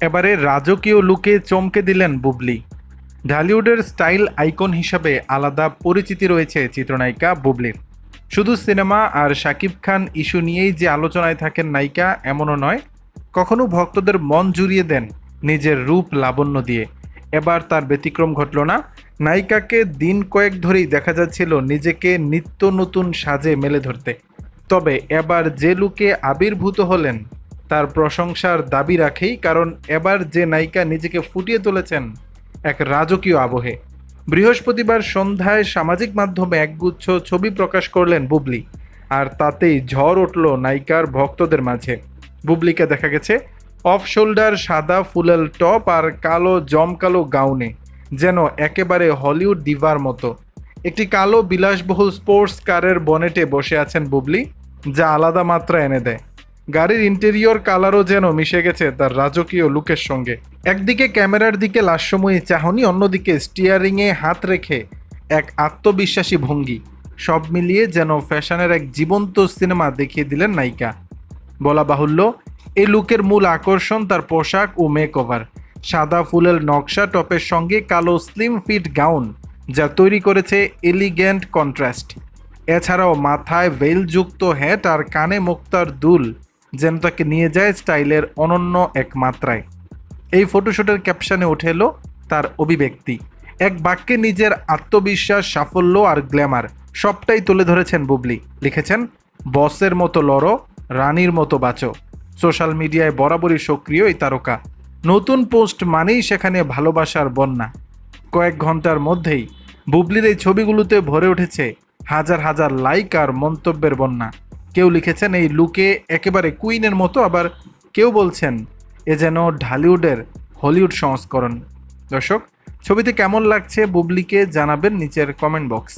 এবারে রাজকীয় লুকে চমকে দিলেন বুবলি। ঢালিউডের স্টাইল আইকন হিসাবে আলাদা পরিচিতি রয়েছে চিত্রনায়িকা বুবলির। শুধু সিনেমা আর শাকিব খান ইস্যু নিয়েই যে আলোচনায় থাকেন নায়িকা এমনও নয়, কখনো ভক্তদের মন জুড়িয়ে দেন নিজের রূপ লাবণ্য দিয়ে। এবার তার ব্যতিক্রম ঘটল না। নায়িকাকে দিন কয়েক ধরেই দেখা যাচ্ছিল নিজেকে নিত্য নতুন সাজে মেলে ধরতে। তবে এবার যে লুকে আবির্ভূত হলেন তার প্রশংসার দাবি রাখেই, কারণ এবার যে নায়িকা নিজেকে ফুটিয়ে তুলেছেন এক রাজকীয় আবহে। বৃহস্পতিবার সন্ধ্যায় সামাজিক মাধ্যমে একগুচ্ছ ছবি প্রকাশ করলেন বুবলি, আর তাতেই ঝড় উঠল নায়িকার ভক্তদের মাঝে। বুবলিকে দেখা গেছে অফ শোল্ডার সাদা ফুলেল টপ আর কালো জমকালো গাউনে, যেন একেবারে হলিউড দিভার মতো। একটি কালো বিলাসবহুল স্পোর্টস কারের বনেটে বসে আছেন বুবলি, যা আলাদা মাত্রা এনে দেয়। গাড়ির ইন্টেরিয়র কালারও যেন মিশে গেছে তার রাজকীয় লুকের সঙ্গে। একদিকে ক্যামেরার দিকে লাস্যময়ী চাহনি, অন্যদিকে স্টিয়ারিংয়ে হাত রেখে এক আত্মবিশ্বাসী ভঙ্গি। সব মিলিয়ে যেন ফ্যাশনের এক জীবন্ত সিনেমা দেখিয়ে দিলেন নায়িকা। বলা বাহুল্য, এই লুকের মূল আকর্ষণ তার পোশাক ও মেকওভার। সাদা ফুলের নকশা টপের সঙ্গে কালো স্লিম ফিট গাউন, যা তৈরি করেছে এলিগ্যান্ট কন্ট্রাস্ট। এছাড়াও মাথায় ভেলযুক্ত হ্যাট আর কানে মুক্তার দুল যেন তাকে নিয়ে যায় স্টাইলের অনন্য এক মাত্রায়। এই ফটোশুটের ক্যাপশনে উঠে এলো তার অভিব্যক্তি। এক বাক্যে নিজের আত্মবিশ্বাস, সাফল্য আর গ্ল্যামার সবটাই তুলে ধরেছেন বুবলি। লিখেছেন, বসের মতো লড়ো, রানীর মতো বাঁচো। সোশ্যাল মিডিয়ায় বরাবরই সক্রিয় এই তারকা। নতুন পোস্ট মানেই সেখানে ভালোবাসার বন্যা। কয়েক ঘন্টার মধ্যেই বুবলির এই ছবিগুলোতে ভরে উঠেছে হাজার হাজার লাইক আর মন্তব্যের বন্যা। কেউ লিখেছেন এই লুকে একেবারে কুইনের মতো, আবার কেউ বলছেন এ যেন ঢালিউডের হলিউড সংস্করণ। দর্শক, ছবিতে কেমন লাগছে বুবলিকে জানাবেন নিচের কমেন্ট বক্স।